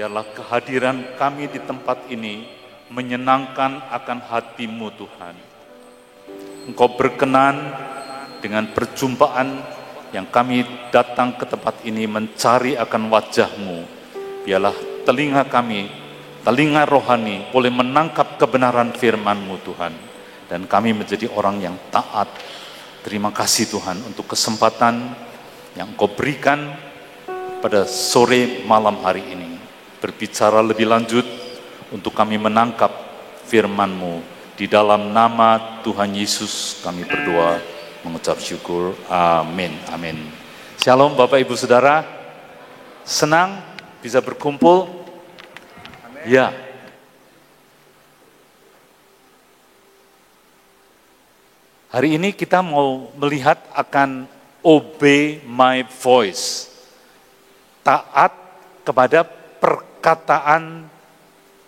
biarlah kehadiran kami di tempat ini menyenangkan akan hati-Mu Tuhan. Engkau berkenan dengan perjumpaan yang kami datang ke tempat ini mencari akan wajah-Mu. Biarlah telinga kami, telinga rohani boleh menangkap kebenaran firman-Mu Tuhan. Dan kami menjadi orang yang taat. Terima kasih Tuhan untuk kesempatan yang Engkau berikan pada sore malam hari ini. Berbicara lebih lanjut untuk kami menangkap firman-Mu. Di dalam nama Tuhan Yesus kami berdoa, mengucap syukur. Amin. Amin. Shalom Bapak Ibu Saudara. Senang bisa berkumpul. Amin. Ya. Hari ini kita mau melihat akan obey my voice. Taat kepada perkataan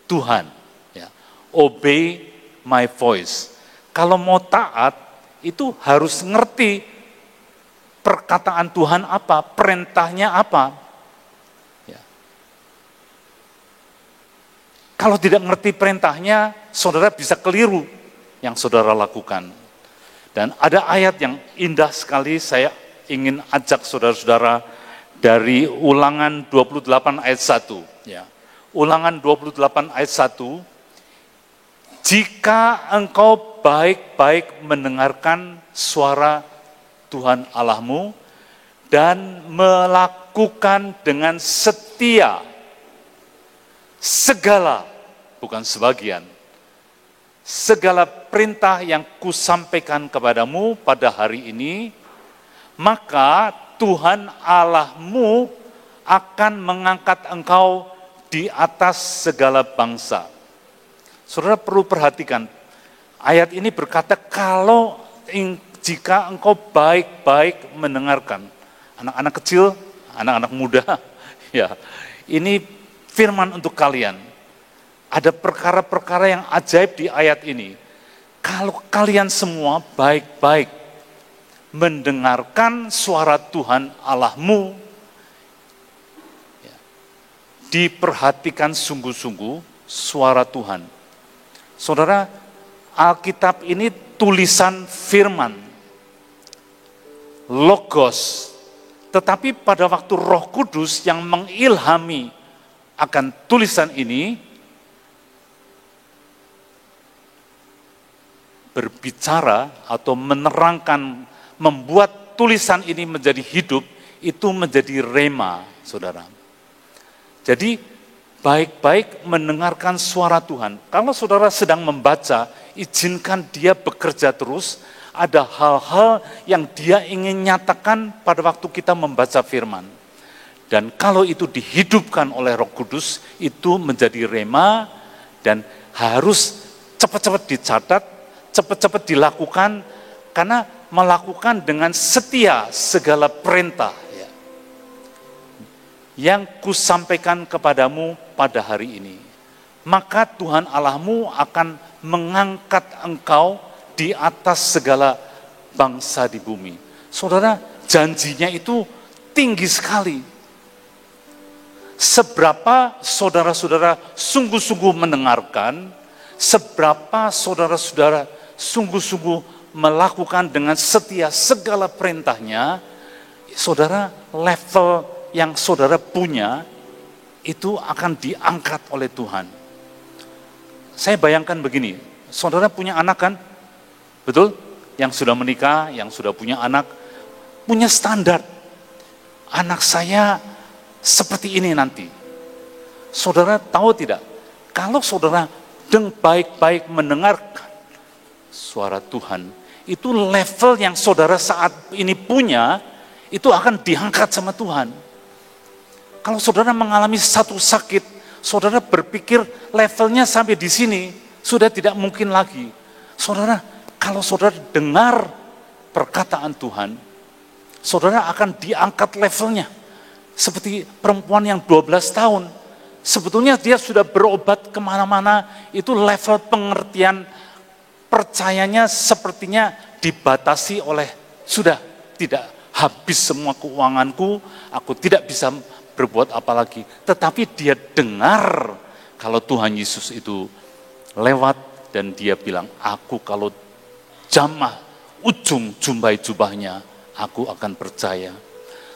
Tuhan. Ya. Obey my voice. Kalau mau taat, itu harus ngerti perkataan Tuhan apa, perintahnya apa. Ya. Kalau tidak ngerti perintahnya, saudara bisa keliru yang saudara lakukan. Dan ada ayat yang indah sekali, saya ingin ajak saudara-saudara dari Ulangan 28 ayat 1. Ya. Ulangan 28 ayat 1. Jika engkau baik-baik mendengarkan suara Tuhan Allahmu dan melakukan dengan setia segala, bukan sebagian, segala perintah yang kusampaikan kepadamu pada hari ini, maka Tuhan Allahmu akan mengangkat engkau di atas segala bangsa. Saudara perlu perhatikan, ayat ini berkata jika engkau baik-baik mendengarkan. Anak-anak kecil, anak-anak muda, ya, ini firman untuk kalian. Ada perkara-perkara yang ajaib di ayat ini. Kalau kalian semua baik-baik mendengarkan suara Tuhan Allahmu, ya, diperhatikan sungguh-sungguh suara Tuhan. Saudara, Alkitab ini tulisan firman, logos, tetapi pada waktu Roh Kudus yang mengilhami akan tulisan ini, berbicara atau menerangkan, membuat tulisan ini menjadi hidup, itu menjadi rema, saudara. Jadi, baik-baik mendengarkan suara Tuhan. Kalau saudara sedang membaca, izinkan dia bekerja terus, ada hal-hal yang dia ingin nyatakan pada waktu kita membaca firman. Dan kalau itu dihidupkan oleh Roh Kudus, itu menjadi rema, dan harus cepat-cepat dicatat, cepat-cepat dilakukan, karena melakukan dengan setia segala perintah ya, yang kusampaikan kepadamu pada hari ini. Maka Tuhan Allahmu akan mengangkat engkau di atas segala bangsa di bumi. Saudara, janjinya itu tinggi sekali. Seberapa saudara-saudara sungguh-sungguh mendengarkan, seberapa saudara-saudara sungguh-sungguh melakukan dengan setia segala perintahnya, saudara, level yang saudara punya itu akan diangkat oleh Tuhan. Saya bayangkan begini, saudara punya anak kan? Betul? Yang sudah menikah, yang sudah punya anak, punya standar. Anak saya seperti ini nanti. Saudara tahu tidak? Kalau saudara baik-baik mendengarkan suara Tuhan, itu level yang saudara saat ini punya, itu akan diangkat sama Tuhan. Kalau saudara mengalami satu sakit, saudara berpikir levelnya sampai di sini, sudah tidak mungkin lagi. Saudara, kalau saudara dengar perkataan Tuhan, saudara akan diangkat levelnya. Seperti perempuan yang 12 tahun, sebetulnya dia sudah berobat kemana-mana, itu level pengertian percayanya sepertinya dibatasi oleh, sudah tidak habis semua keuanganku, aku tidak bisa berbuat apa lagi. Tetapi dia dengar kalau Tuhan Yesus itu lewat dan dia bilang, aku kalau jamah ujung jumpai jubahnya, aku akan percaya.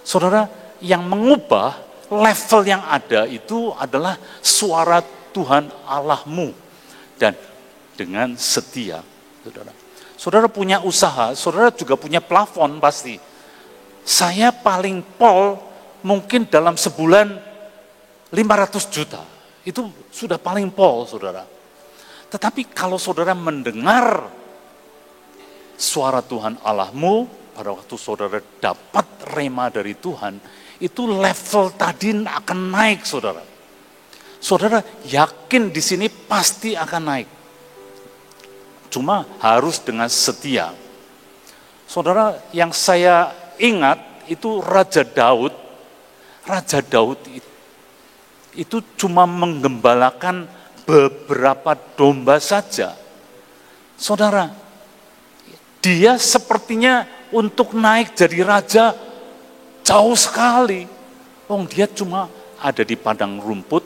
Saudara, yang mengubah level yang ada itu adalah suara Tuhan Allahmu. Dan dengan setia, saudara. Saudara punya usaha, saudara juga punya plafon pasti. Saya paling pol mungkin dalam sebulan 500 juta. Itu sudah paling pol, saudara. Tetapi kalau saudara mendengar suara Tuhan Allahmu, pada waktu saudara dapat rema dari Tuhan, itu level tadi akan naik, saudara. Saudara yakin di sini pasti akan naik. Cuma harus dengan setia. Saudara, yang saya ingat itu Raja Daud. Raja Daud itu cuma menggembalakan beberapa domba saja. Saudara, dia sepertinya untuk naik jadi raja jauh sekali. Dia cuma ada di padang rumput,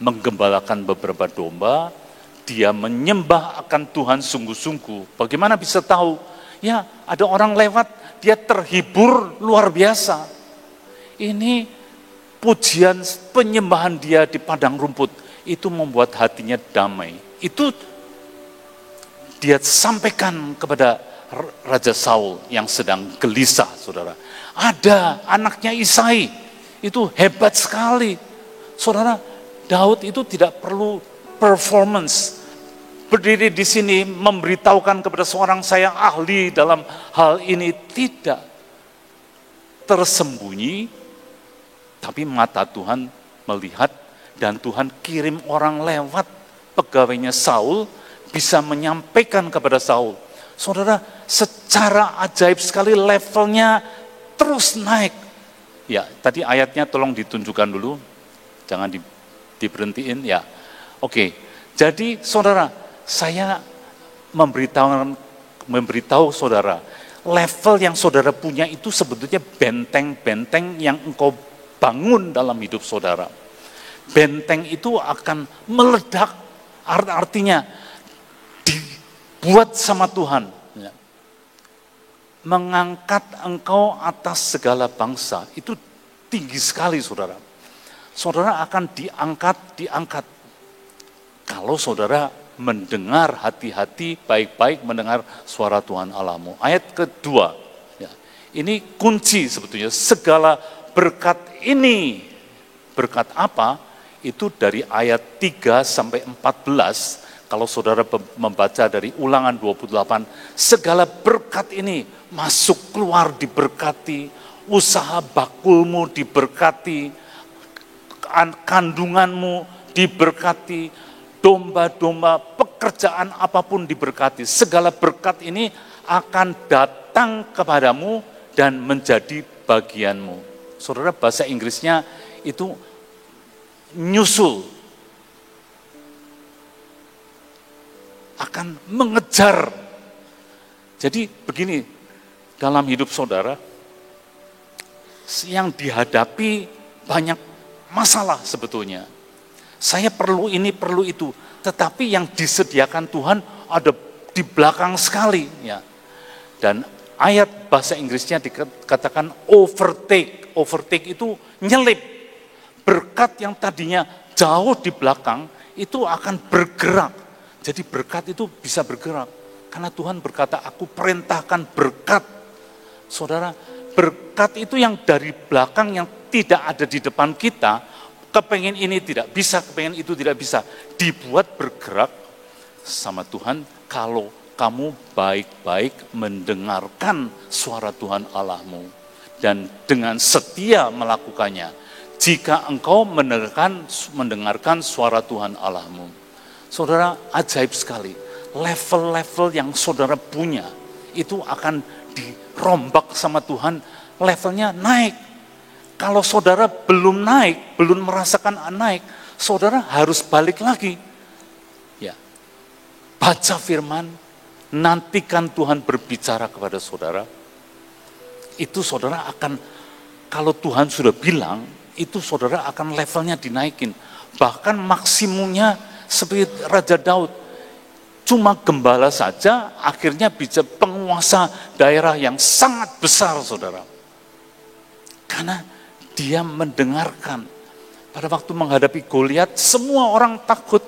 menggembalakan beberapa domba. Dia menyembah akan Tuhan sungguh-sungguh. Bagaimana bisa tahu? Ya, ada orang lewat, dia terhibur luar biasa. Ini pujian penyembahan dia di padang rumput, itu membuat hatinya damai. Itu dia sampaikan kepada Raja Saul yang sedang gelisah, saudara. Ada anaknya Isai, itu hebat sekali. Saudara, Daud itu tidak perlu performance, berdiri di sini memberitahukan kepada seorang saya ahli dalam hal ini, tidak. Tersembunyi, tapi mata Tuhan melihat dan Tuhan kirim orang lewat, pegawainya Saul bisa menyampaikan kepada Saul. Saudara, secara ajaib sekali levelnya terus naik. Ya, tadi ayatnya tolong ditunjukkan dulu, jangan diberhentiin ya. Oke, jadi saudara, saya memberitahu saudara, level yang saudara punya itu sebetulnya benteng-benteng yang engkau bangun dalam hidup saudara. Benteng itu akan meledak, artinya dibuat sama Tuhan. Mengangkat engkau atas segala bangsa, itu tinggi sekali saudara. Saudara akan diangkat. Kalau saudara mendengar hati-hati, baik-baik mendengar suara Tuhan Allahmu. Ayat kedua, ya, ini kunci sebetulnya. Segala berkat ini, berkat apa? Itu dari ayat 3 sampai 14. Kalau saudara membaca dari Ulangan 28, segala berkat ini masuk keluar diberkati, usaha bakulmu diberkati, kandunganmu diberkati, domba-domba, pekerjaan apapun diberkati. Segala berkat ini akan datang kepadamu dan menjadi bagianmu. Saudara, bahasa Inggrisnya itu nyusul, akan mengejar. Jadi begini, dalam hidup saudara, yang dihadapi banyak masalah sebetulnya. Saya perlu ini, perlu itu. Tetapi yang disediakan Tuhan ada di belakang sekali. Ya. Dan ayat bahasa Inggrisnya dikatakan overtake. Overtake itu nyelip. Berkat yang tadinya jauh di belakang, itu akan bergerak. Jadi berkat itu bisa bergerak. Karena Tuhan berkata, aku perintahkan berkat. Saudara, berkat itu yang dari belakang, yang tidak ada di depan kita, kepengen ini tidak bisa, kepengen itu tidak bisa. Dibuat bergerak sama Tuhan kalau kamu baik-baik mendengarkan suara Tuhan Allahmu. Dan dengan setia melakukannya. Jika engkau mendengarkan suara Tuhan Allahmu. Saudara, ajaib sekali. Level-level yang saudara punya, itu akan dirombak sama Tuhan, levelnya naik. Kalau saudara belum naik, belum merasakan naik, saudara harus balik lagi. Ya, baca firman, nantikan Tuhan berbicara kepada saudara. Itu saudara akan kalau Tuhan sudah bilang, itu saudara akan levelnya dinaikin. Bahkan maksimumnya seperti Raja Daud. Cuma gembala saja akhirnya bisa penguasa daerah yang sangat besar, saudara. Karena dia mendengarkan. Pada waktu menghadapi Goliat, semua orang takut.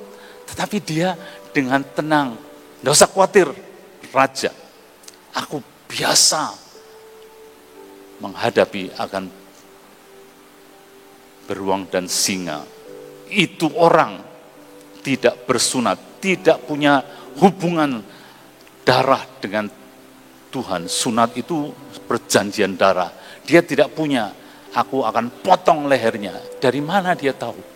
Tetapi dia dengan tenang, tidak usah khawatir, Raja. Aku biasa menghadapi akan beruang dan singa. Itu orang tidak bersunat, tidak punya hubungan darah dengan Tuhan. Sunat itu perjanjian darah. Dia tidak punya, aku akan potong lehernya. Dari mana dia tahu?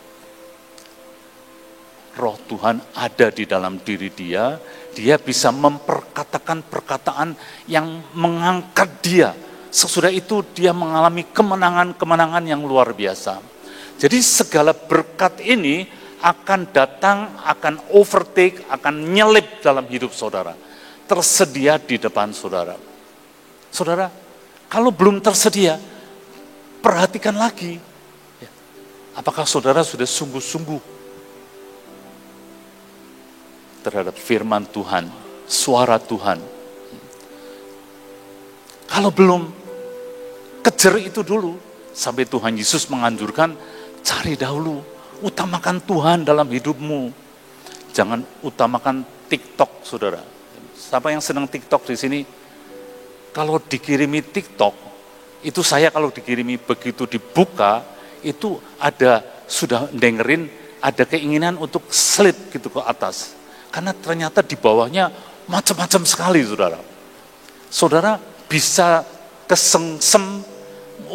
Roh Tuhan ada di dalam diri dia bisa memperkatakan perkataan yang mengangkat dia. Sesudah itu dia mengalami kemenangan-kemenangan yang luar biasa. Jadi segala berkat ini akan datang, akan overtake, akan nyelip dalam hidup saudara. Tersedia di depan saudara. Saudara, kalau belum tersedia, perhatikan lagi. Apakah saudara sudah sungguh-sungguh terhadap firman Tuhan, suara Tuhan? Kalau belum, kejar itu dulu. Sampai Tuhan Yesus menganjurkan, cari dahulu, utamakan Tuhan dalam hidupmu. Jangan utamakan TikTok, saudara. Siapa yang senang TikTok di sini? Kalau dikirimi TikTok, itu saya kalau dikirimi begitu dibuka, itu ada, sudah dengerin, ada keinginan untuk slide gitu ke atas. Karena ternyata di bawahnya macam-macam sekali, saudara. Saudara bisa kesengsem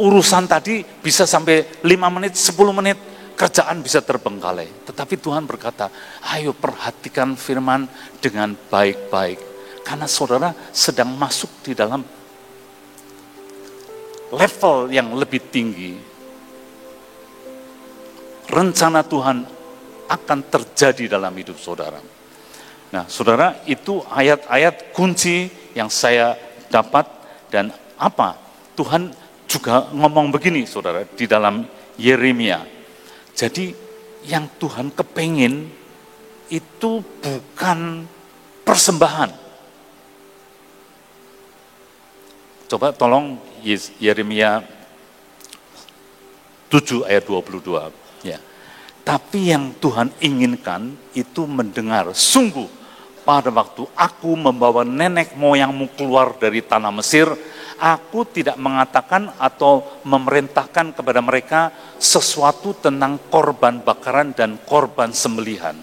urusan tadi, bisa sampai 5 menit, 10 menit, kerjaan bisa terbengkalai. Tetapi Tuhan berkata, ayo perhatikan firman dengan baik-baik. Karena saudara sedang masuk di dalam level yang lebih tinggi. Rencana Tuhan akan terjadi dalam hidup saudara. Nah, saudara, itu ayat-ayat kunci yang saya dapat. Dan apa? Tuhan juga ngomong begini, saudara, di dalam Yeremia. Jadi, yang Tuhan kepengin itu bukan persembahan. Coba tolong Yeremia 7 ayat 22. Ya. Tapi yang Tuhan inginkan itu mendengar. Sungguh pada waktu aku membawa nenek moyangmu keluar dari tanah Mesir, aku tidak mengatakan atau memerintahkan kepada mereka sesuatu tentang korban bakaran dan korban sembelihan.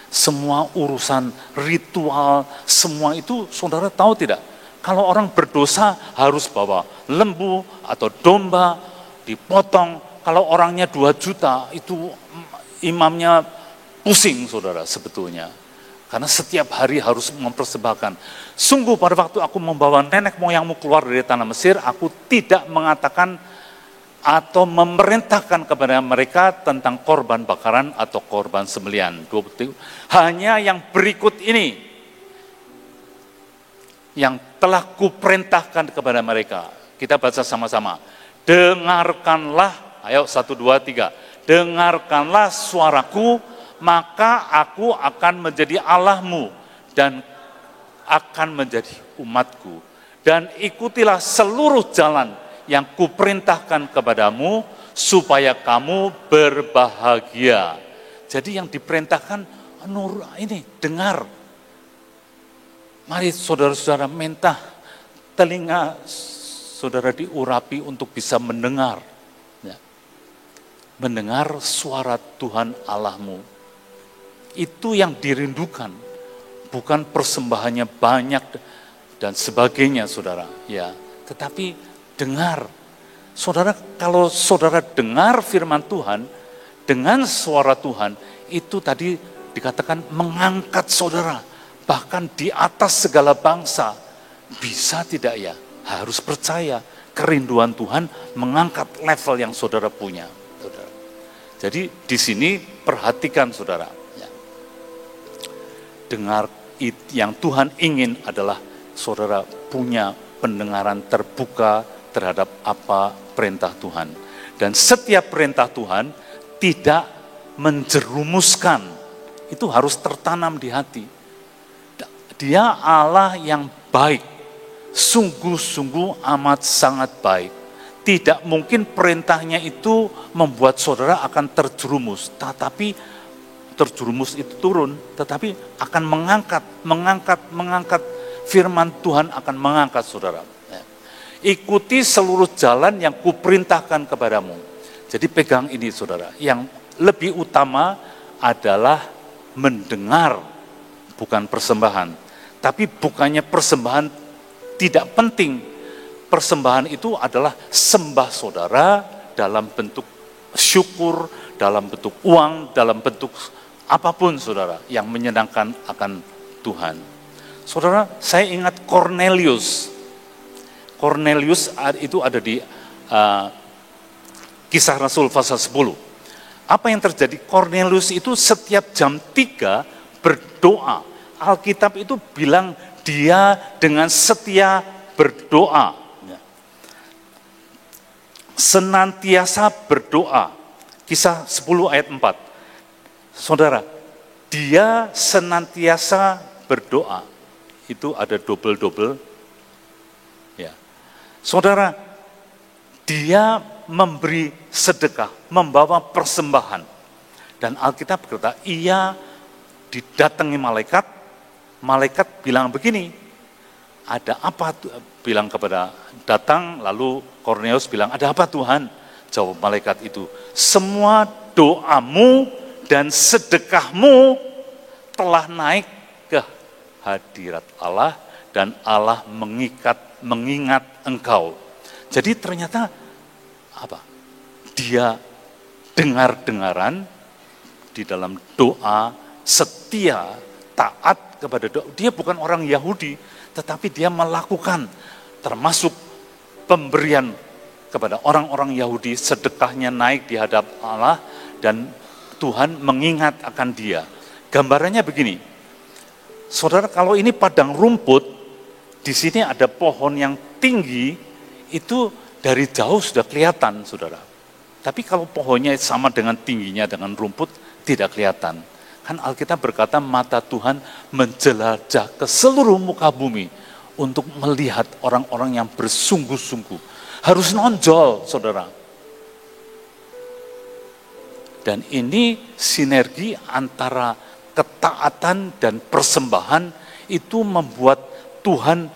Semua urusan ritual, semua itu saudara tahu tidak? Kalau orang berdosa harus bawa lembu atau domba, dipotong. Kalau orangnya 2 juta, itu imamnya pusing, saudara, sebetulnya. Karena setiap hari harus mempersembahkan. Sungguh pada waktu aku membawa nenek moyangmu keluar dari tanah Mesir, aku tidak mengatakan atau memerintahkan kepada mereka tentang korban bakaran atau korban sembelihan. Hanya yang berikut ini yang telah kuperintahkan kepada mereka. Kita baca sama-sama. Dengarkanlah. Ayo 1, 2, 3. Dengarkanlah suaraku, maka aku akan menjadi Allahmu dan akan menjadi umatku. Dan ikutilah seluruh jalan yang kuperintahkan kepadamu supaya kamu berbahagia. Jadi yang diperintahkan, ini dengar. Mari saudara-saudara minta telinga saudara diurapi untuk bisa mendengar. Mendengar suara Tuhan Allahmu. Itu yang dirindukan. Bukan persembahannya banyak dan sebagainya, saudara. Ya, tetapi dengar. Saudara, kalau saudara dengar firman Tuhan, dengan suara Tuhan, itu tadi dikatakan mengangkat saudara. Bahkan di atas segala bangsa. Bisa tidak ya? Harus percaya. Kerinduan Tuhan mengangkat level yang saudara punya. Jadi di sini perhatikan saudara. Ya. Dengar yang Tuhan ingin adalah saudara punya pendengaran terbuka, terhadap apa perintah Tuhan. Dan setiap perintah Tuhan tidak menjerumuskan, itu harus tertanam di hati. Dia Allah yang baik, sungguh-sungguh amat sangat baik. Tidak mungkin perintahnya itu membuat saudara akan terjerumus, tetapi terjerumus itu turun, tetapi akan mengangkat firman Tuhan akan mengangkat saudara. Ikuti seluruh jalan yang kuperintahkan kepadamu. Jadi pegang ini saudara, yang lebih utama adalah mendengar, bukan persembahan. Tapi bukannya persembahan tidak penting. Persembahan itu adalah sembah saudara dalam bentuk syukur, dalam bentuk uang, dalam bentuk apapun saudara yang menyenangkan akan Tuhan. Saudara, saya ingat Cornelius. Cornelius itu ada di Kisah Rasul pasal 10. Apa yang terjadi? Cornelius itu setiap jam 3 berdoa. Alkitab itu bilang dia dengan setia berdoa. Senantiasa berdoa. Kisah 10 ayat 4. Saudara, dia senantiasa berdoa. Itu ada double-double. Ya. Saudara, dia memberi sedekah, membawa persembahan. Dan Alkitab berkata, ia didatangi malaikat, malaikat bilang begini, ada apa? Bilang kepada datang, lalu Cornelius bilang, ada apa Tuhan? Jawab malaikat itu, semua doamu dan sedekahmu telah naik ke hadirat Allah dan Allah mengingat engkau. Jadi ternyata apa? Dia dengar-dengaran di dalam doa, setia, taat kepada doa. Dia bukan orang Yahudi, tetapi dia melakukan termasuk pemberian kepada orang-orang Yahudi, sedekahnya naik di hadapan Allah dan Tuhan mengingat akan dia. Gambarannya begini, saudara, kalau ini padang rumput, di sini ada pohon yang tinggi, itu dari jauh sudah kelihatan, saudara. Tapi kalau pohonnya sama dengan tingginya dengan rumput, tidak kelihatan. Kan Alkitab berkata, mata Tuhan menjelajah ke seluruh muka bumi untuk melihat orang-orang yang bersungguh-sungguh. Harus nonjol, saudara. Dan ini sinergi antara ketaatan dan persembahan itu membuat Tuhan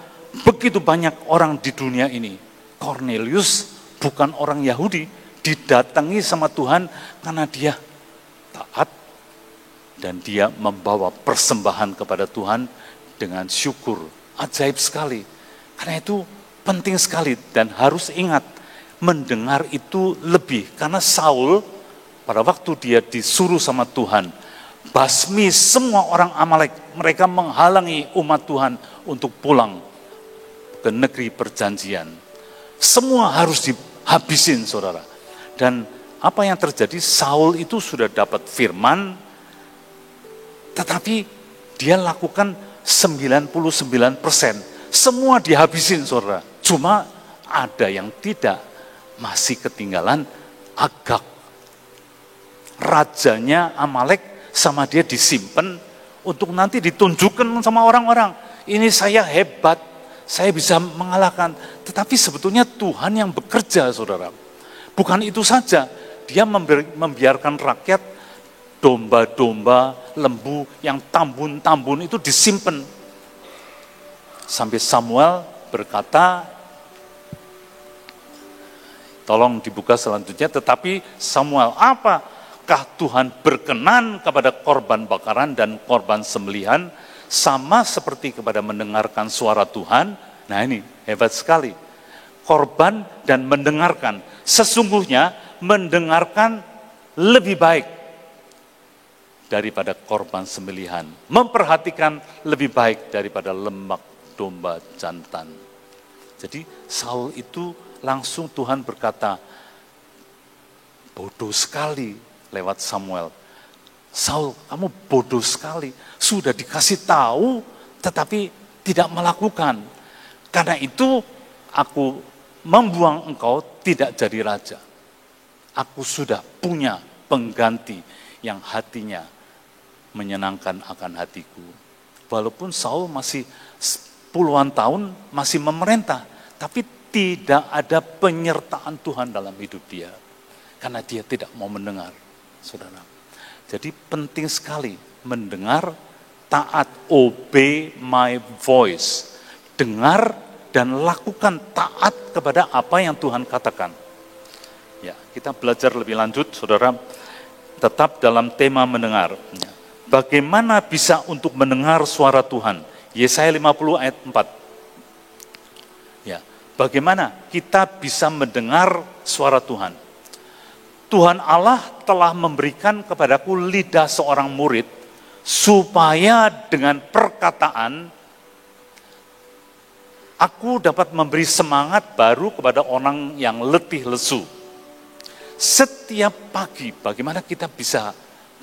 begitu banyak orang di dunia ini. Cornelius bukan orang Yahudi, didatangi sama Tuhan karena dia taat dan dia membawa persembahan kepada Tuhan dengan syukur. Ajaib sekali. Karena itu penting sekali dan harus ingat, mendengar itu lebih. Karena Saul pada waktu dia disuruh sama Tuhan, basmi semua orang Amalek, mereka menghalangi umat Tuhan untuk pulang ke negeri perjanjian. Semua harus dihabisin, saudara. Dan apa yang terjadi, Saul itu sudah dapat firman, tetapi dia lakukan 99%. Semua dihabisin, saudara. Cuma ada yang tidak, masih ketinggalan Agag. Rajanya Amalek sama dia disimpan untuk nanti ditunjukkan sama orang-orang. Ini saya hebat, saya bisa mengalahkan. Tetapi sebetulnya Tuhan yang bekerja, saudara. Bukan itu saja, dia membiarkan rakyat, domba-domba, lembu yang tambun-tambun itu disimpan. Sampai Samuel berkata, tolong dibuka selanjutnya, tetapi Samuel, apakah Tuhan berkenan kepada korban bakaran dan korban sembelihan sama seperti kepada mendengarkan suara Tuhan? Nah ini hebat sekali. Korban dan mendengarkan. Sesungguhnya mendengarkan lebih baik daripada korban sembelihan. Memperhatikan lebih baik daripada lemak domba jantan. Jadi Saul itu langsung Tuhan berkata, bodoh sekali lewat Samuel. Saul, kamu bodoh sekali. Sudah dikasih tahu tetapi tidak melakukan. Karena itu aku membuang engkau tidak jadi raja. Aku sudah punya pengganti yang hatinya menyenangkan akan hatiku. Walaupun Saul masih puluhan tahun masih memerintah, tapi tidak ada penyertaan Tuhan dalam hidup dia. Karena dia tidak mau mendengar, saudara. Jadi penting sekali mendengar, taat, obey my voice. Dengar dan lakukan taat kepada apa yang Tuhan katakan. Ya, kita belajar lebih lanjut, saudara, tetap dalam tema mendengar. Bagaimana bisa untuk mendengar suara Tuhan? Yesaya 50 ayat 4. Ya, bagaimana kita bisa mendengar suara Tuhan? Tuhan Allah telah memberikan kepadaku lidah seorang murid, supaya dengan perkataan, aku dapat memberi semangat baru kepada orang yang letih lesu. Setiap pagi, bagaimana kita bisa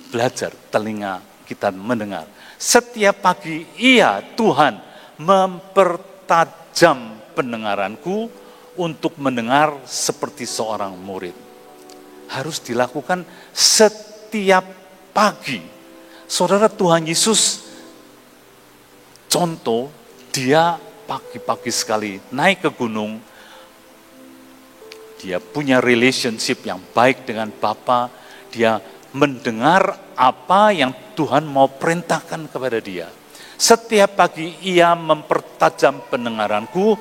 belajar telinga kita mendengar. Setiap pagi, iya Tuhan mempertajam pendengaranku untuk mendengar seperti seorang murid. Harus dilakukan setiap pagi. Saudara, Tuhan Yesus, contoh, dia pagi-pagi sekali naik ke gunung, dia punya relationship yang baik dengan Bapa, dia mendengar apa yang Tuhan mau perintahkan kepada dia. Setiap pagi ia mempertajam pendengaranku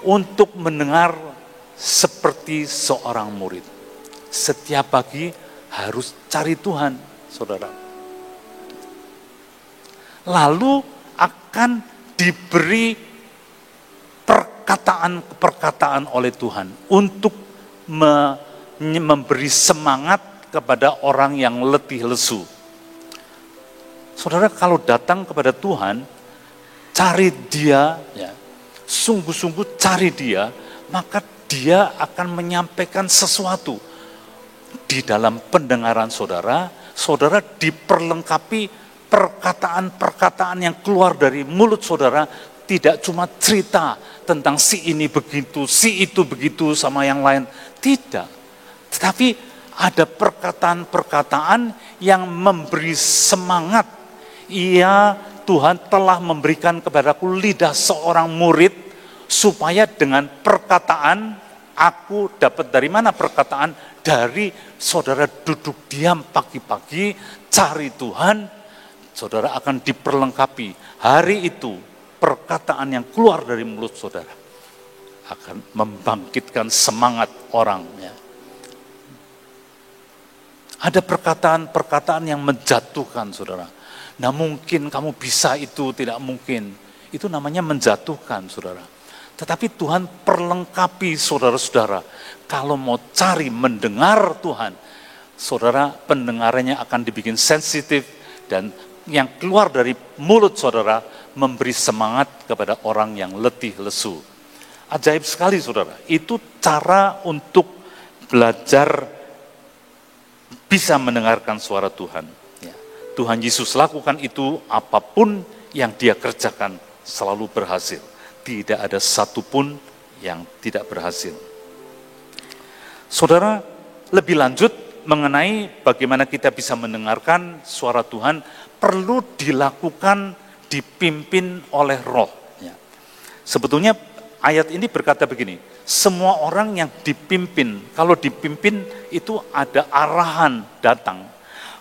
untuk mendengar seperti seorang murid. Setiap pagi harus cari Tuhan, saudara. Lalu akan diberi perkataan-perkataan oleh Tuhan untuk memberi semangat kepada orang yang letih lesu. Saudara, kalau datang kepada Tuhan, cari Dia, ya, sungguh-sungguh cari Dia, maka Dia akan menyampaikan sesuatu. Di dalam pendengaran saudara, saudara diperlengkapi perkataan-perkataan yang keluar dari mulut saudara, tidak cuma cerita tentang si ini begitu, si itu begitu sama yang lain. Tidak. Tetapi ada perkataan-perkataan yang memberi semangat. Iya, Tuhan telah memberikan kepadaku lidah seorang murid, supaya dengan perkataan, aku dapat dari mana perkataan? Dari saudara duduk diam pagi-pagi, cari Tuhan, saudara akan diperlengkapi. Hari itu, perkataan yang keluar dari mulut saudara akan membangkitkan semangat orang. Ya. Ada perkataan-perkataan yang menjatuhkan, saudara. Nah, mungkin kamu bisa itu, tidak mungkin. Itu namanya menjatuhkan, saudara. Tetapi Tuhan perlengkapi saudara-saudara. Kalau mau cari mendengar Tuhan, saudara, pendengarannya akan dibikin sensitif, dan yang keluar dari mulut saudara memberi semangat kepada orang yang letih lesu. Ajaib sekali, saudara. Itu cara untuk belajar bisa mendengarkan suara Tuhan. Ya. Tuhan Yesus lakukan itu, apapun yang dia kerjakan selalu berhasil. Tidak ada satupun yang tidak berhasil. Saudara, lebih lanjut mengenai bagaimana kita bisa mendengarkan suara Tuhan, perlu dilakukan dipimpin oleh Roh. Ya. Sebetulnya ayat ini berkata begini, semua orang yang dipimpin, kalau dipimpin itu ada arahan datang.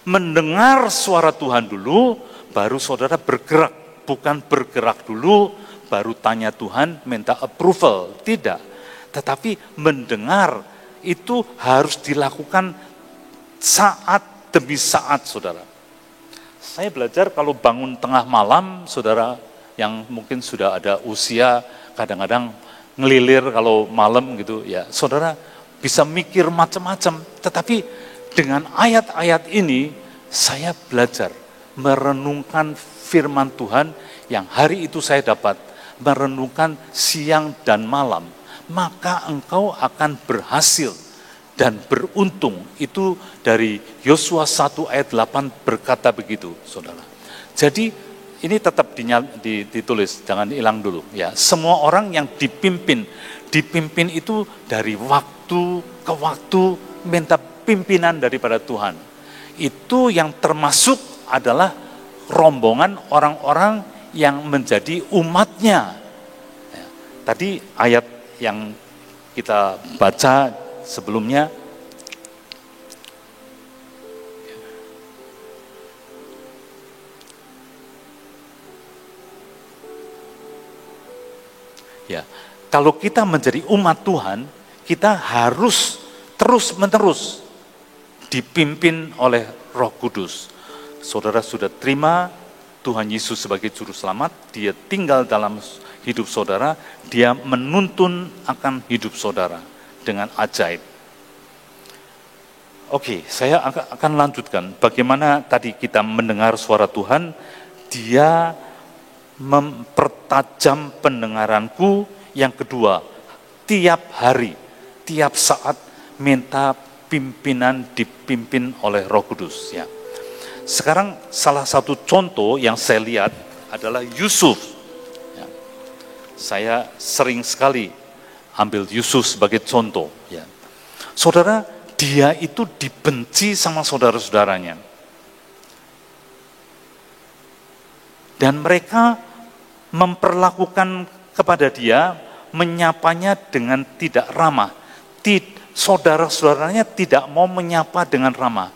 Mendengar suara Tuhan dulu, baru saudara bergerak, bukan bergerak dulu, baru tanya Tuhan, minta approval. Tidak. Tetapi mendengar itu harus dilakukan saat demi saat, saudara. Saya belajar kalau bangun tengah malam, saudara, yang mungkin sudah ada usia, kadang-kadang ngelilir kalau malam gitu, ya saudara bisa mikir macam-macam. Tetapi dengan ayat-ayat ini, saya belajar merenungkan firman Tuhan yang hari itu saya dapat, merenungkan siang dan malam, maka engkau akan berhasil dan beruntung. Itu dari Yosua 1 ayat 8 berkata begitu, saudara. Jadi ini tetap ditulis, jangan hilang dulu. Ya, semua orang yang dipimpin dipimpin itu dari waktu ke waktu minta pimpinan daripada Tuhan. Itu yang termasuk adalah rombongan orang-orang yang menjadi umatnya. Ya, tadi ayat yang kita baca sebelumnya, ya, kalau kita menjadi umat Tuhan, kita harus terus-menerus dipimpin oleh Roh Kudus. Saudara sudah terima Tuhan Yesus sebagai juru selamat, dia tinggal dalam hidup saudara, dia menuntun akan hidup saudara dengan ajaib. Oke, saya akan lanjutkan bagaimana tadi kita mendengar suara Tuhan, dia mempertajam pendengaranku. Yang kedua, tiap hari, tiap saat minta pimpinan dipimpin oleh Roh Kudus. Ya. Sekarang salah satu contoh yang saya lihat adalah Yusuf. Ya. Saya sering sekali ambil Yusuf sebagai contoh. Ya. Saudara, dia itu dibenci sama saudara-saudaranya. Dan mereka memperlakukan kepada dia, menyapanya dengan tidak ramah. Saudara-saudaranya tidak mau menyapa dengan ramah.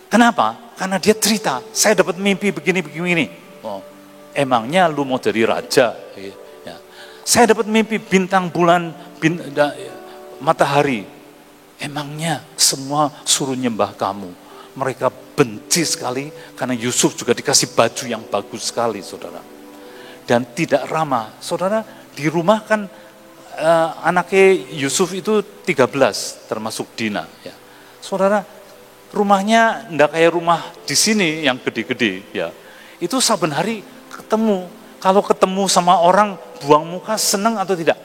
Kenapa? Karena dia cerita, saya dapat mimpi begini-begini. Oh, emangnya lu mau jadi raja? Ya. Saya dapat mimpi bintang, bulan, matahari. Emangnya semua suruh nyembah kamu. Mereka benci sekali karena Yusuf juga dikasih baju yang bagus sekali, saudara. Dan tidak ramah. Saudara, di rumah kan anaknya Yusuf itu 13, termasuk Dina. Ya. Saudara, rumahnya enggak kayak rumah di sini yang gede-gede. Ya. Itu saben hari ketemu. Kalau ketemu sama orang, buang muka, senang atau tidak?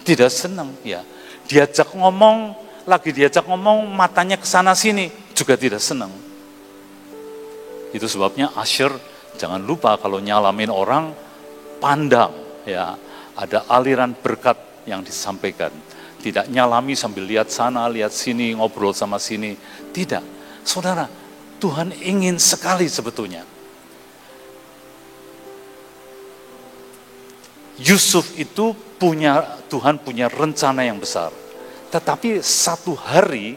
Tidak senang. Ya. Diajak ngomong, matanya ke sana sini, juga tidak senang. Itu sebabnya Asher, jangan lupa kalau nyalamin orang, pandang, ya, ada aliran berkat yang disampaikan. Tidak nyalami sambil lihat sana, lihat sini, ngobrol sama sini. Tidak. Saudara, Tuhan ingin sekali sebetulnya. Yusuf itu Tuhan punya rencana yang besar. Tetapi satu hari,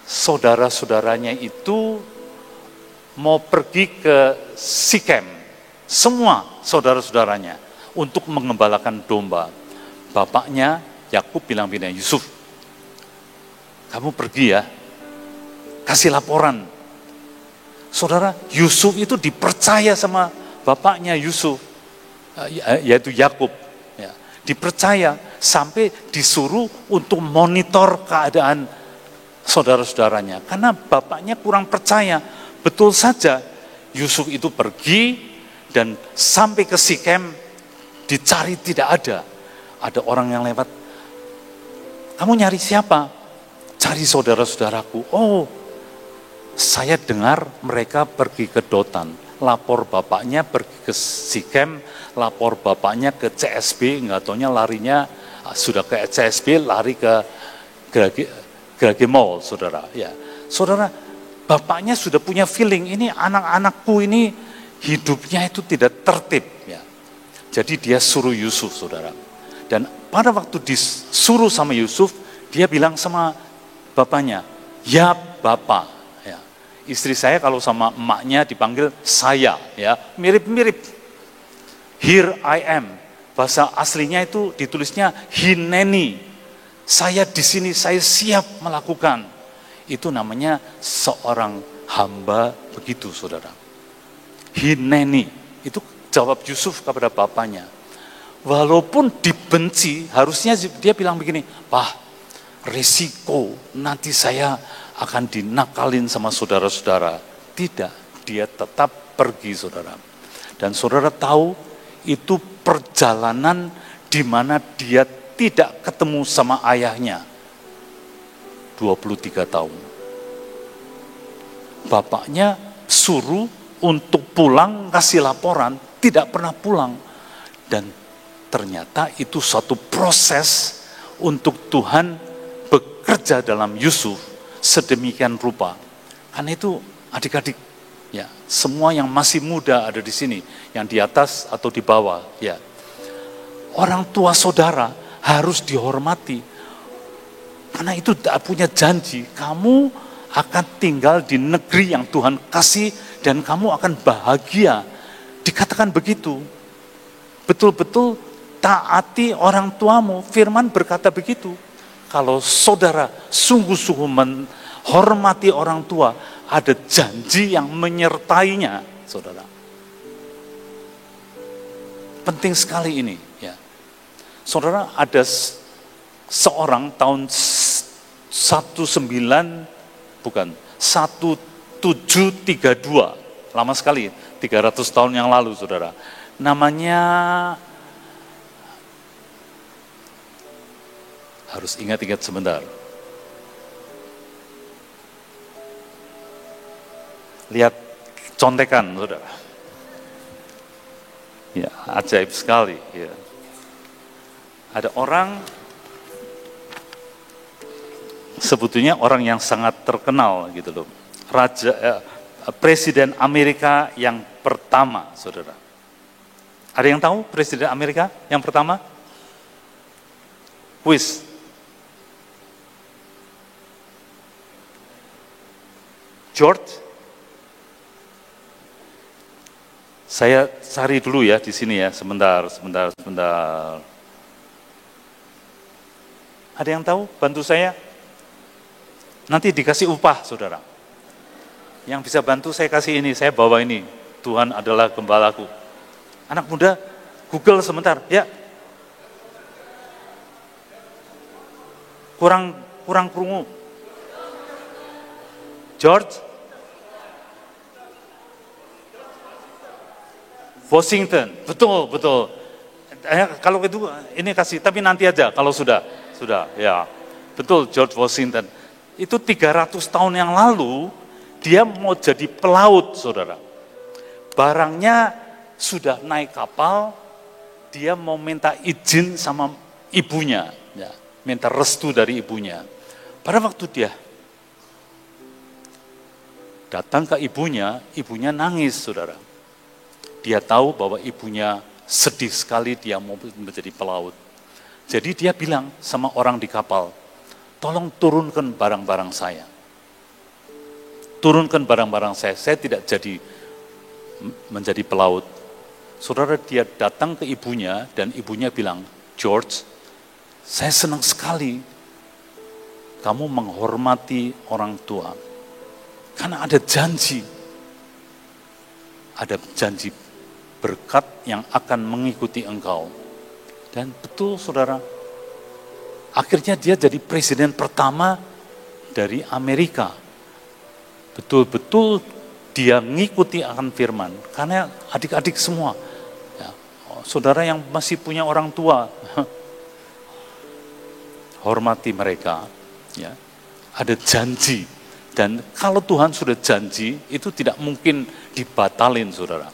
saudara-saudaranya itu mau pergi ke Sikem. Semua saudara-saudaranya untuk mengembalakan domba. Bapaknya Yakub bilang, Yusuf, kamu pergi ya, kasih laporan. Saudara, Yusuf itu dipercaya sama bapaknya Yusuf, yaitu Yakub. Ya, dipercaya sampai disuruh untuk monitor keadaan saudara-saudaranya. Karena bapaknya kurang percaya. Betul saja, Yusuf itu pergi dan sampai ke Sikem, dicari tidak ada. Ada orang yang lewat, kamu nyari siapa? Cari saudara-saudaraku. Oh, saya dengar mereka pergi ke Dotan. Lapor bapaknya pergi ke Sikem, lapor bapaknya ke CSB, nggak taunya larinya sudah ke CSB, lari ke Grage Mall, saudara. Ya, saudara, bapaknya sudah punya feeling, ini anak-anakku ini hidupnya itu tidak tertib. Ya. Jadi dia suruh Yusuf, saudara. Dan pada waktu disuruh sama Yusuf, dia bilang sama bapaknya, ya Bapak. Ya. Istri saya kalau sama emaknya dipanggil saya, ya mirip-mirip. Here I am. Bahasa aslinya itu ditulisnya hineni. Saya di sini, saya siap melakukan. Itu namanya seorang hamba begitu, saudara. Hineni. Itu jawab Yusuf kepada bapaknya. Walaupun dibenci, harusnya dia bilang begini, Pak, risiko nanti saya akan dinakalin sama saudara-saudara. Tidak, dia tetap pergi, saudara. Dan saudara tahu, itu perjalanan di mana dia tidak ketemu sama ayahnya. 23 tahun. Bapaknya suruh untuk pulang, kasih laporan, tidak pernah pulang. Dan ternyata itu suatu proses untuk Tuhan bekerja dalam Yusuf sedemikian rupa. Karena itu adik-adik, ya, semua yang masih muda ada di sini, yang di atas atau di bawah, ya. Orang tua saudara harus dihormati. Karena itu tak punya janji, kamu akan tinggal di negeri yang Tuhan kasih dan kamu akan bahagia. Dikatakan begitu. Betul-betul taati orang tuamu. Firman berkata begitu. Kalau saudara sungguh-sungguh menghormati orang tua, ada janji yang menyertainya, saudara. Penting sekali ini, ya. Saudara, ada seorang tahun 1732, lama sekali, 300 tahun yang lalu, saudara. Namanya, harus ingat-ingat sebentar. Lihat contekan, saudara. Ya, ajaib sekali. Ya. Ada orang, sebetulnya orang yang sangat terkenal gitu loh. Presiden Amerika yang pertama, saudara. Ada yang tahu Presiden Amerika yang pertama? Quiz. George. Saya cari dulu ya di sini ya, sebentar. Ada yang tahu? Bantu saya. Nanti dikasih upah, saudara. Yang bisa bantu saya kasih ini, saya bawa ini. Tuhan adalah gembalaku. Anak muda, Google sebentar, ya. Kurang krungu. George Washington, betul. Kalau itu ini kasih, tapi nanti aja kalau sudah, ya. Betul, George Washington. Itu 300 tahun yang lalu, dia mau jadi pelaut, saudara. Barangnya sudah naik kapal, dia mau minta izin sama ibunya, ya, minta restu dari ibunya. Pada waktu dia datang ke ibunya nangis, saudara. Dia tahu bahwa ibunya sedih sekali dia mau menjadi pelaut. Jadi dia bilang sama orang di kapal, tolong turunkan barang-barang saya. Turunkan barang-barang saya tidak jadi menjadi pelaut. Saudara, dia datang ke ibunya dan ibunya bilang, George, saya senang sekali kamu menghormati orang tua. Karena ada janji berkat yang akan mengikuti engkau. Dan betul, saudara, akhirnya dia jadi presiden pertama dari Amerika. Betul-betul dia ngikuti akan firman. Karena adik-adik semua, ya, saudara yang masih punya orang tua, hormati mereka. Ya, ada janji. Dan kalau Tuhan sudah janji, itu tidak mungkin dibatalin, saudara.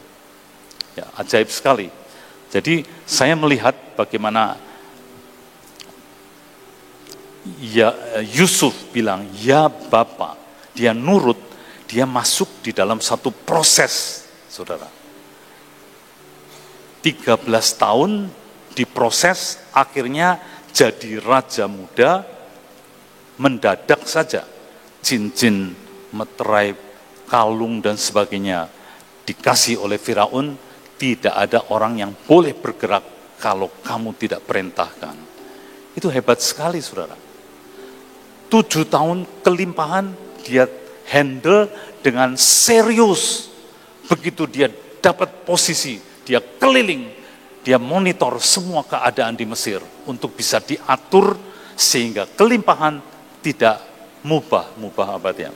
Ya, ajaib sekali. Jadi saya melihat bagaimana ya, Yusuf bilang, ya Bapa, dia nurut, dia masuk di dalam satu proses, saudara. 13 tahun diproses, akhirnya jadi raja muda, mendadak saja cincin, meterai, kalung dan sebagainya dikasih oleh Firaun. Tidak ada orang yang boleh bergerak kalau kamu tidak perintahkan. Itu hebat sekali, saudara. 7 tahun kelimpahan dia handle dengan serius. Begitu dia dapat posisi, dia keliling, dia monitor semua keadaan di Mesir untuk bisa diatur sehingga kelimpahan tidak mubah apa ya?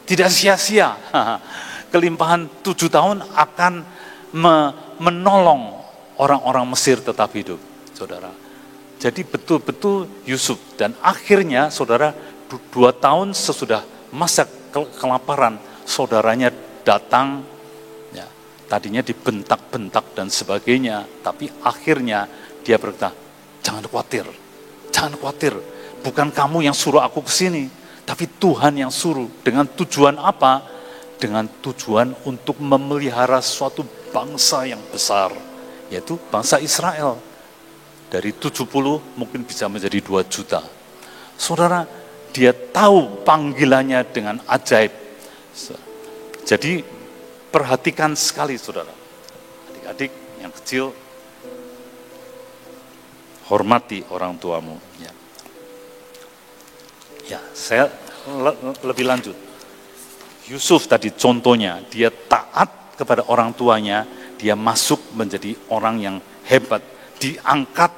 Tidak sia-sia. Kelimpahan 7 tahun akan menolong orang-orang Mesir tetap hidup, saudara. Jadi betul-betul Yusuf. Dan akhirnya, saudara, 2 tahun sesudah masa kelaparan, saudaranya datang, ya, tadinya dibentak-bentak dan sebagainya, tapi akhirnya dia berkata, jangan khawatir, bukan kamu yang suruh aku ke sini, tapi Tuhan yang suruh. Dengan tujuan apa? Dengan tujuan untuk memelihara suatu bangsa yang besar, yaitu bangsa Israel. Dari 70 mungkin bisa menjadi 2 juta. Saudara, dia tahu panggilannya dengan ajaib. Jadi perhatikan sekali saudara, adik-adik yang kecil, hormati orang tuamu. Ya, saya lebih lanjut. Yusuf tadi contohnya, dia taat kepada orang tuanya, dia masuk menjadi orang yang hebat, diangkat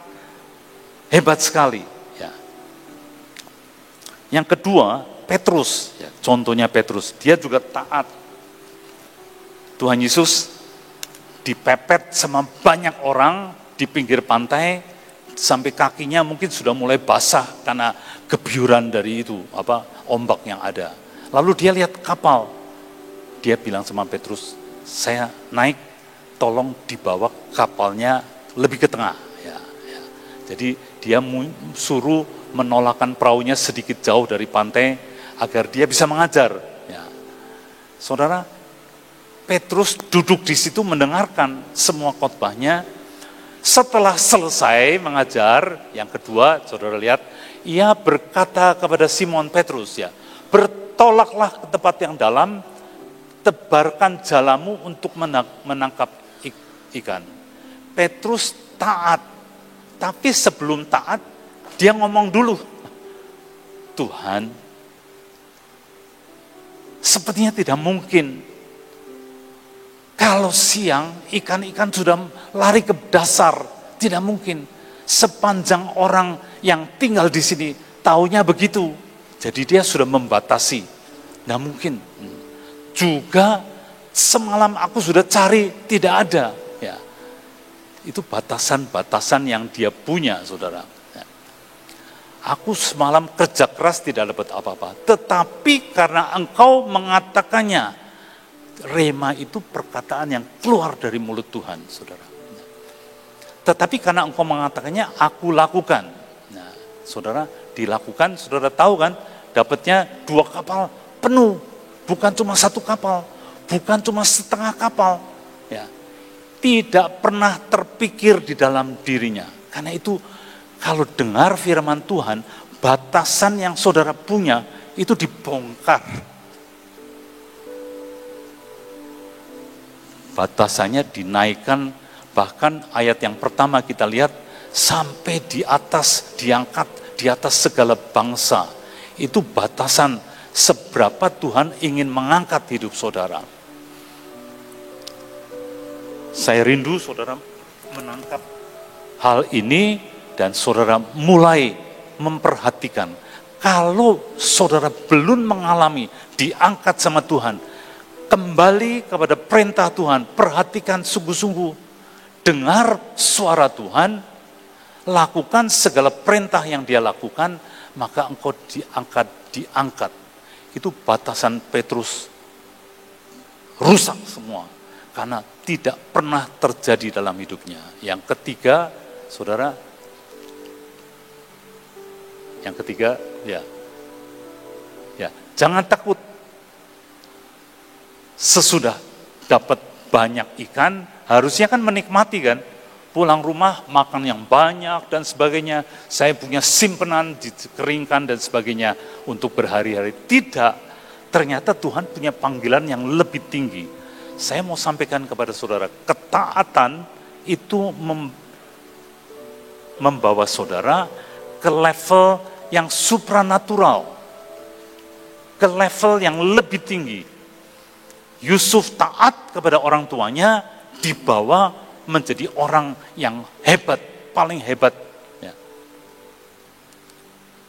hebat sekali. Ya. Yang kedua, Petrus, ya, contohnya Petrus, dia juga taat. Tuhan Yesus dipepet sama banyak orang di pinggir pantai, sampai kakinya mungkin sudah mulai basah karena gebyuran dari itu, ombak yang ada. Lalu dia lihat kapal, dia bilang sama Petrus, saya naik, tolong dibawa kapalnya lebih ke tengah. Jadi dia suruh menolakkan perahunya sedikit jauh dari pantai agar dia bisa mengajar. Ya. Saudara, Petrus duduk di situ mendengarkan semua khotbahnya. Setelah selesai mengajar, yang kedua, saudara lihat, ia berkata kepada Simon Petrus, ya, bertolaklah ke tempat yang dalam, tebarkan jalamu untuk menangkap ikan. Petrus taat, tapi sebelum taat, dia ngomong dulu, Tuhan, sepertinya tidak mungkin. Kalau siang, ikan-ikan sudah lari ke dasar, tidak mungkin. Sepanjang orang yang tinggal di sini, taunya begitu. Jadi dia sudah membatasi, tidak mungkin. Juga semalam aku sudah cari, tidak ada. Ya. Itu batasan-batasan yang dia punya, saudara. Ya. Aku semalam kerja keras tidak dapat apa-apa. Tetapi karena engkau mengatakannya, rema itu perkataan yang keluar dari mulut Tuhan, saudara. Tetapi karena engkau mengatakannya, aku lakukan. Nah, saudara, dilakukan, saudara tahu kan, dapatnya 2 kapal penuh. Bukan cuma 1 kapal, bukan cuma setengah kapal. Ya. Tidak pernah terpikir di dalam dirinya. Karena itu, kalau dengar firman Tuhan, batasan yang saudara punya, itu dibongkar. Batasannya dinaikkan, bahkan ayat yang pertama kita lihat, sampai di atas, diangkat di atas segala bangsa. Itu batasan seberapa Tuhan ingin mengangkat hidup saudara. Saya rindu saudara menangkap hal ini dan saudara mulai memperhatikan. Kalau saudara belum mengalami diangkat sama Tuhan, kembali kepada perintah Tuhan, perhatikan sungguh-sungguh, dengar suara Tuhan, lakukan segala perintah yang dia lakukan, maka engkau diangkat. Itu batasan Petrus rusak semua, karena tidak pernah terjadi dalam hidupnya. Yang ketiga, saudara, ya, jangan takut. Sesudah dapat banyak ikan, harusnya kan menikmati kan, pulang rumah makan yang banyak dan sebagainya, saya punya simpenan dikeringkan dan sebagainya untuk berhari-hari. Tidak, ternyata Tuhan punya panggilan yang lebih tinggi. Saya mau sampaikan kepada saudara, ketaatan itu membawa saudara ke level yang supranatural, ke level yang lebih tinggi. Yusuf taat kepada orang tuanya, dibawa menjadi orang yang hebat, paling hebat ya,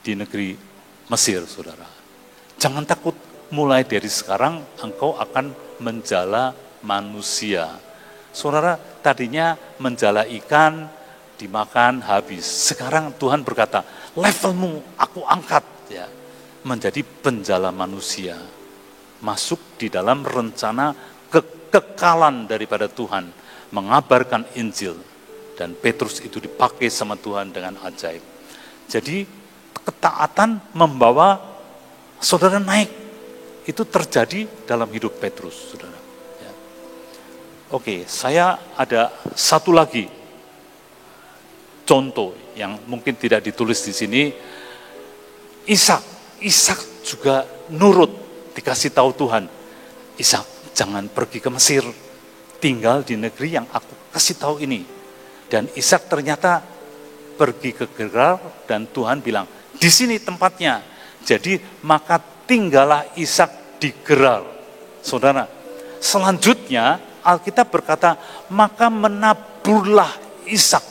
di negeri Mesir, saudara. Jangan takut, mulai dari sekarang engkau akan menjala manusia. Saudara, tadinya menjala ikan, dimakan, habis. Sekarang Tuhan berkata, levelmu aku angkat ya, menjadi penjala manusia. masuk di dalam rencana kekekalan daripada Tuhan, mengabarkan Injil. Dan Petrus itu dipakai sama Tuhan dengan ajaib. Jadi ketaatan membawa saudara naik. Itu terjadi dalam hidup Petrus, saudara. Ya. Oke, saya ada satu lagi contoh yang mungkin tidak ditulis di sini. Ishak juga nurut, dikasih tahu Tuhan. Ishak, jangan pergi ke Mesir, tinggal di negeri yang aku kasih tahu ini. Dan Ishak ternyata pergi ke Gerar dan Tuhan bilang, di sini tempatnya. Jadi maka tinggallah Ishak di Gerar. Saudara, selanjutnya Alkitab berkata, maka menaburlah Ishak.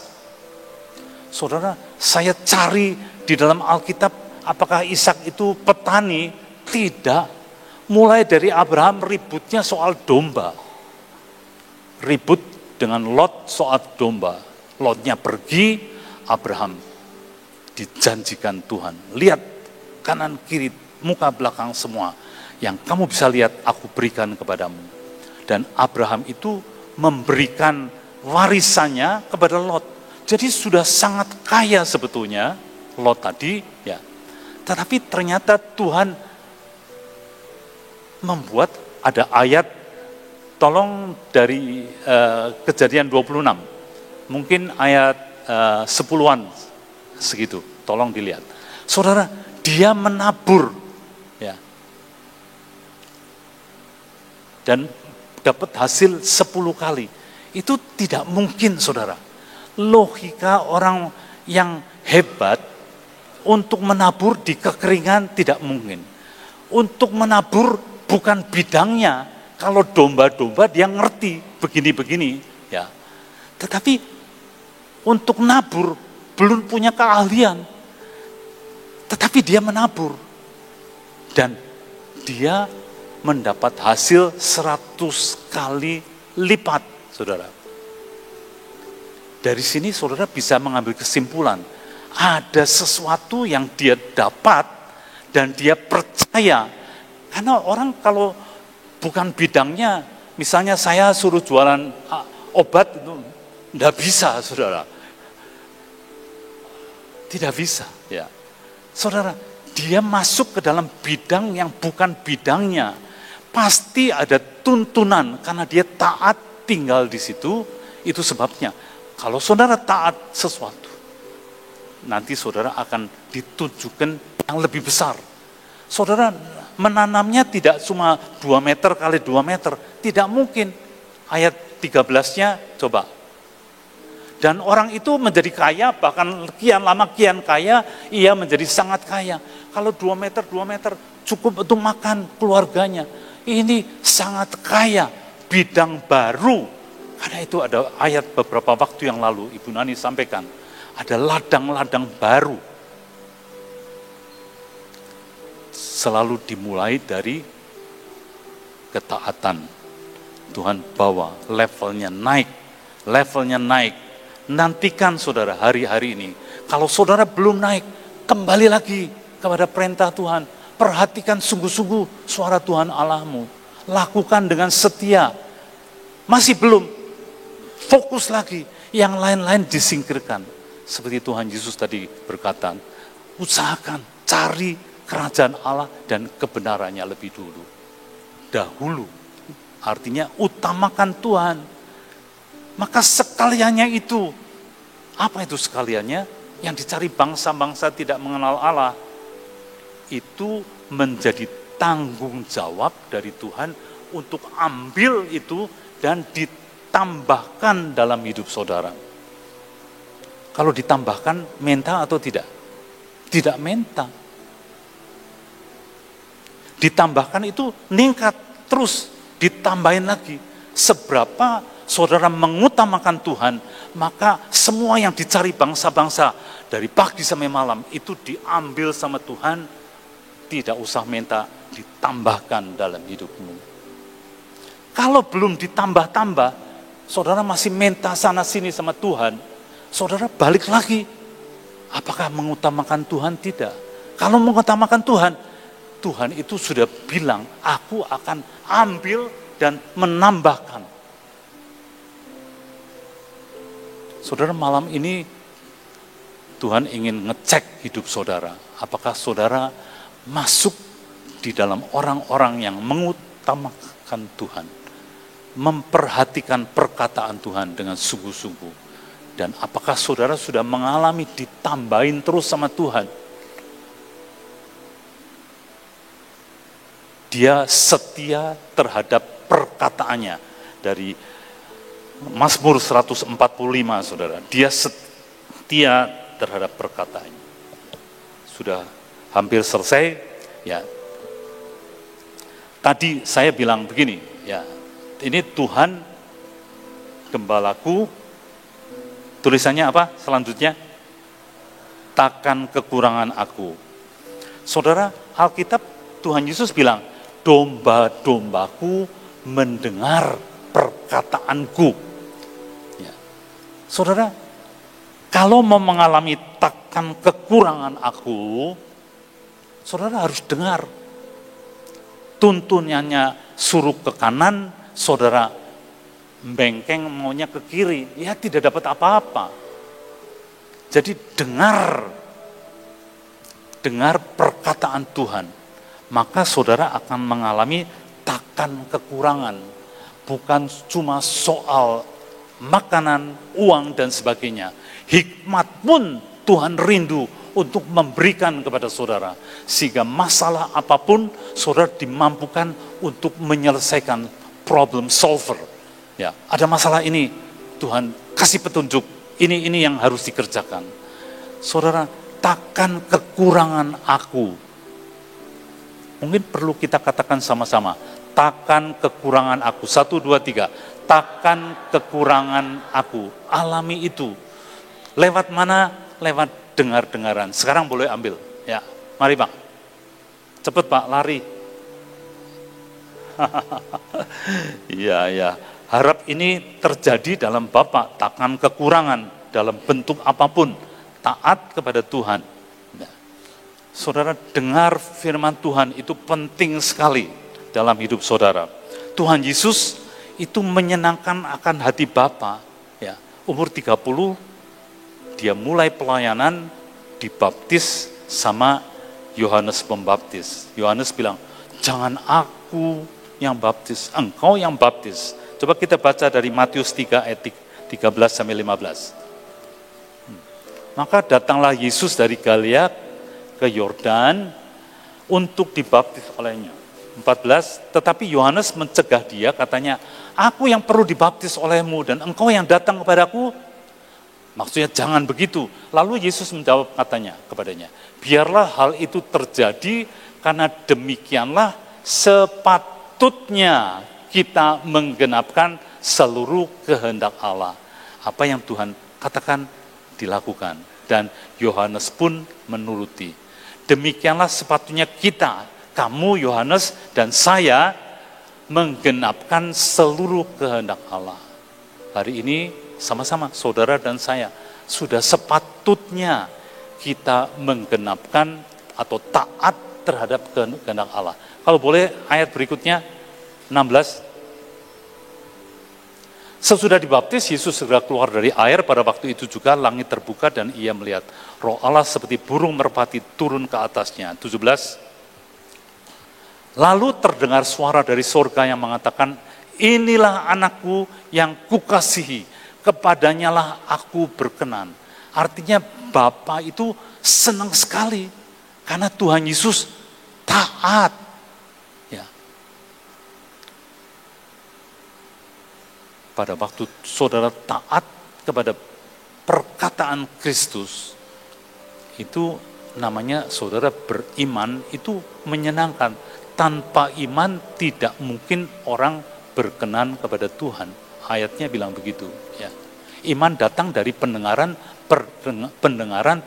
Saudara, saya cari di dalam Alkitab, apakah Ishak itu petani? Tidak. Mulai dari Abraham ributnya soal domba. Ribut dengan Lot soal domba. Lotnya pergi, Abraham dijanjikan Tuhan. Lihat kanan kiri, muka belakang semua. Yang kamu bisa lihat aku berikan kepadamu. Dan Abraham itu memberikan warisannya kepada Lot. Jadi sudah sangat kaya sebetulnya Lot tadi, ya. Tetapi ternyata Tuhan membuat ada ayat, tolong dari Kejadian 26. Mungkin ayat 10-an segitu, tolong dilihat. Saudara, dia menabur, ya. Dan dapat hasil 10 kali. Itu tidak mungkin, saudara. Logika orang yang hebat untuk menabur di kekeringan tidak mungkin. Untuk menabur bukan bidangnya. Kalau domba-domba dia ngerti begini-begini, ya. Tetapi untuk nabur belum punya keahlian. Tetapi dia menabur. Dan dia mendapat hasil 100 kali lipat, saudara. Dari sini saudara bisa mengambil kesimpulan. Ada sesuatu yang dia dapat dan dia percaya. Karena orang kalau bukan bidangnya, misalnya saya suruh jualan obat itu tidak bisa, saudara. Tidak bisa, ya. Saudara, dia masuk ke dalam bidang yang bukan bidangnya. Pasti ada tuntunan karena dia taat tinggal di situ. Itu sebabnya. Kalau saudara taat sesuatu, nanti saudara akan ditunjukkan yang lebih besar. Saudara menanamnya tidak cuma 2 meter kali 2 meter. Tidak mungkin. Ayat 13-nya coba. Dan orang itu menjadi kaya, bahkan kian lama kian kaya, ia menjadi sangat kaya. Kalau 2 meter cukup untuk makan keluarganya. Ini sangat kaya, bidang baru. Karena itu ada ayat beberapa waktu yang lalu, Ibu Nani sampaikan. Ada ladang-ladang baru. Selalu dimulai dari ketaatan. Tuhan bawa levelnya naik. Nantikan saudara hari-hari ini. Kalau saudara belum naik, kembali lagi kepada perintah Tuhan. Perhatikan sungguh-sungguh suara Tuhan Allahmu. Lakukan dengan setia. Masih belum, fokus lagi. Yang lain-lain disingkirkan. Seperti Tuhan Yesus tadi berkata, usahakan, cari kerajaan Allah dan kebenarannya lebih dulu. Dahulu, artinya utamakan Tuhan. Maka sekaliannya itu, apa itu sekaliannya? Yang dicari bangsa-bangsa tidak mengenal Allah, itu menjadi tanggung jawab dari Tuhan untuk ambil itu dan ditambahkan dalam hidup saudara. Kalau ditambahkan, menta atau tidak? Tidak menta. Ditambahkan itu meningkat terus, ditambahin lagi. Seberapa saudara mengutamakan Tuhan, maka semua yang dicari bangsa-bangsa dari pagi sampai malam itu diambil sama Tuhan, tidak usah minta, ditambahkan dalam hidupmu. Kalau belum ditambah-tambah, saudara masih minta sana sini sama Tuhan, saudara balik lagi. Apakah mengutamakan Tuhan? Tidak. Kalau mengutamakan Tuhan, Tuhan itu sudah bilang, aku akan ambil dan menambahkan. Saudara, malam ini Tuhan ingin ngecek hidup saudara. Apakah saudara masuk di dalam orang-orang yang mengutamakan Tuhan, memperhatikan perkataan Tuhan dengan sungguh-sungguh. Dan apakah saudara sudah mengalami ditambahin terus sama Tuhan? Dia setia terhadap perkataannya. Dari Mazmur 145, saudara. Dia setia terhadap perkataannya. Sudah hampir selesai, ya. Tadi saya bilang begini, ya. Ini Tuhan gembalaku. Tulisannya apa selanjutnya? Takkan kekurangan aku. Saudara, Alkitab Tuhan Yesus bilang, domba-dombaku mendengar perkataanku. Ya. Saudara, kalau mau mengalami takkan kekurangan aku, saudara harus dengar. Tuntunannya suruh ke kanan, saudara bengkeng maunya ke kiri, ya tidak dapat apa-apa. Jadi dengar perkataan Tuhan, maka saudara akan mengalami takkan kekurangan. Bukan cuma soal makanan, uang, dan sebagainya. Hikmat pun Tuhan rindu untuk memberikan kepada saudara. Sehingga masalah apapun, saudara dimampukan untuk menyelesaikan problem solver. Ya, ada masalah ini, Tuhan kasih petunjuk, ini yang harus dikerjakan. Saudara, takkan kekurangan aku. Mungkin perlu kita katakan sama-sama, takkan kekurangan aku. 1, 2, 3. Takkan kekurangan aku. Alami itu. Lewat mana? Lewat dengar-dengaran. Sekarang boleh ambil. Ya, mari Pak. Cepat Pak, lari. Ya. Harap ini terjadi dalam Bapak. Takkan kekurangan dalam bentuk apapun. Taat kepada Tuhan. Saudara, dengar firman Tuhan itu penting sekali dalam hidup saudara. Tuhan Yesus itu menyenangkan akan hati Bapa. Ya, umur 30, dia mulai pelayanan, dibaptis sama Yohanes Pembaptis. Yohanes bilang, jangan aku yang baptis, engkau yang baptis. Coba kita baca dari Matius 3 ayat 13-15. Maka datanglah Yesus dari Galilea ke Yordan untuk dibaptis olehnya. 14, tetapi Yohanes mencegah dia, katanya, aku yang perlu dibaptis olehmu dan engkau yang datang kepadaku. Maksudnya jangan begitu. Lalu Yesus menjawab katanya kepadanya, biarlah hal itu terjadi karena demikianlah sepatutnya kita menggenapkan seluruh kehendak Allah. Apa yang Tuhan katakan dilakukan. Dan Yohanes pun menuruti. Demikianlah sepatutnya kita, kamu Yohanes dan saya, menggenapkan seluruh kehendak Allah. Hari ini sama-sama saudara dan saya sudah sepatutnya kita menggenapkan atau taat terhadap kehendak Allah. Kalau boleh ayat berikutnya 16. Sesudah dibaptis, Yesus segera keluar dari air. Pada waktu itu juga langit terbuka dan ia melihat Roh Allah seperti burung merpati turun ke atasnya. 17. Lalu terdengar suara dari sorga yang mengatakan, inilah anakku yang kukasihi, kepadanyalah aku berkenan. Artinya Bapa itu senang sekali karena Tuhan Yesus taat. Pada waktu saudara taat kepada perkataan Kristus, itu namanya saudara beriman, itu menyenangkan. Tanpa iman tidak mungkin orang berkenan kepada Tuhan. Ayatnya bilang begitu. Ya. Iman datang dari pendengaran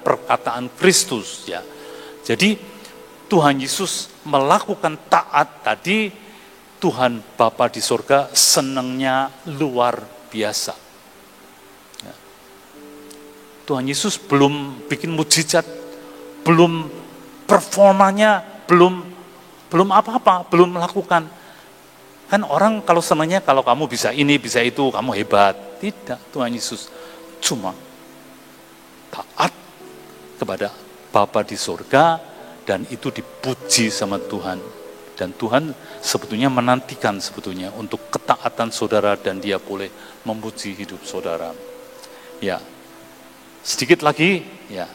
perkataan Kristus. Ya. Jadi Tuhan Yesus melakukan taat tadi. Tuhan Bapa di surga senangnya luar biasa. Ya. Tuhan Yesus belum bikin mujizat, belum performanya, belum belum apa-apa, belum melakukan. Kan orang kalau senangnya kalau kamu bisa ini, bisa itu, kamu hebat. Tidak, Tuhan Yesus cuma taat kepada Bapa di surga, dan itu dipuji sama Tuhan. Dan Tuhan sebetulnya menantikan sebetulnya untuk ketaatan saudara, dan Dia boleh memuji hidup saudara. Ya, sedikit lagi, ya,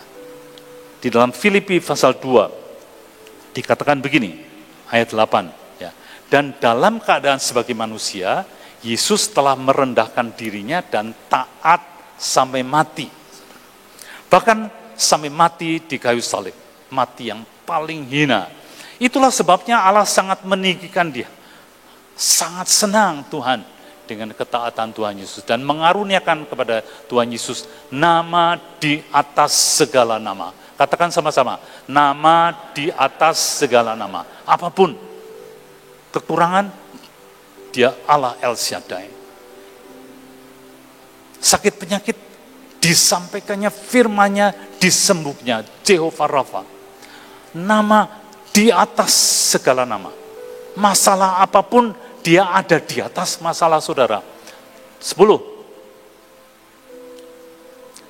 di dalam Filipi pasal 2 dikatakan begini, ayat 8, ya. Dan dalam keadaan sebagai manusia, Yesus telah merendahkan dirinya dan taat sampai mati. Bahkan sampai mati di kayu salib, mati yang paling hina. Itulah sebabnya Allah sangat meninggikan Dia. Sangat senang Tuhan dengan ketaatan Tuhan Yesus, dan mengaruniakan kepada Tuhan Yesus nama di atas segala nama. Katakan sama-sama, nama di atas segala nama. Apapun kekurangan, Dia Allah El Shaddai. Sakit penyakit disampaikannya, firman-Nya disembuhnya, Jehovah Rafa. Nama di atas segala nama. Masalah apapun, Dia ada di atas masalah saudara. 10.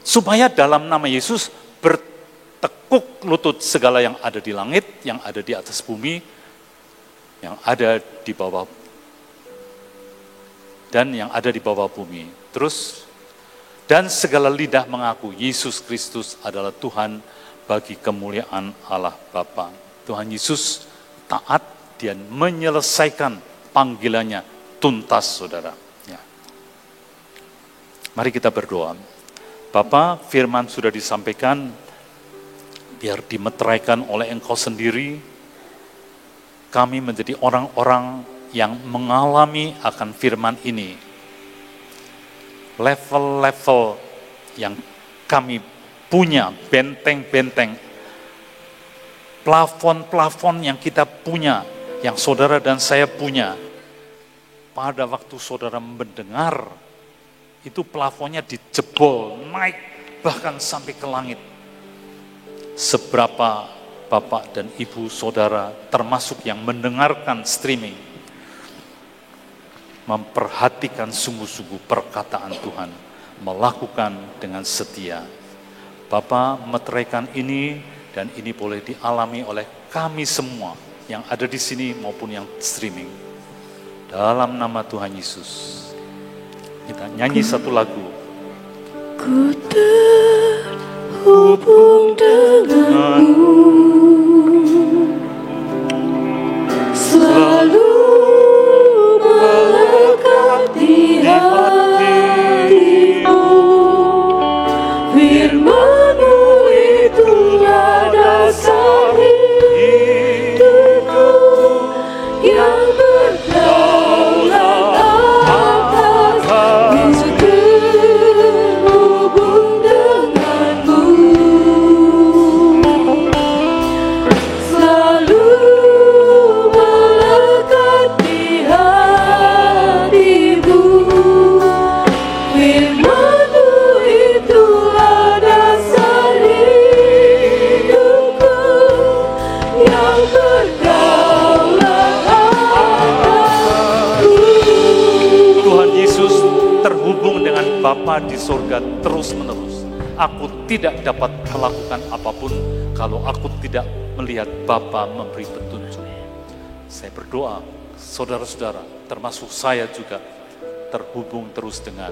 Supaya dalam nama Yesus bertekuk lutut segala yang ada di langit, yang ada di atas bumi, yang ada di bawah, dan yang ada di bawah bumi. Terus, dan segala lidah mengaku Yesus Kristus adalah Tuhan bagi kemuliaan Allah Bapa. Tuhan Yesus taat dan menyelesaikan panggilannya tuntas, saudara. Ya. Mari kita berdoa. Bapa, firman sudah disampaikan, biar dimeteraikan oleh Engkau sendiri. Kami menjadi orang-orang yang mengalami akan firman ini. Level-level yang kami punya, benteng-benteng, plafon-plafon yang kita punya, yang saudara dan saya punya. Pada waktu saudara mendengar, itu plafonnya dijebol, naik bahkan sampai ke langit. Seberapa Bapak dan Ibu saudara, termasuk yang mendengarkan streaming, memperhatikan sungguh-sungguh perkataan Tuhan, melakukan dengan setia. Bapa, meteraikan ini, dan ini boleh dialami oleh kami semua yang ada di sini maupun yang streaming. Dalam nama Tuhan Yesus, kita nyanyi satu lagu. Ku terhubung denganmu, selalu melekat di hatimu. Firman-Mu itulah dasar hidupku, yang berdaulat atas terhubung denganmu. Selalu melekat di hatimu. Firman-Mu itulah dasar hidupku, yang berdaulat atasku. Tuhan Yesus terhubung dengan Bapa di surga terus-menerus. Aku tidak dapat melakukan apapun kalau aku tidak melihat Bapa memberi petunjuk. Saya berdoa, saudara-saudara, termasuk saya juga, terhubung terus dengan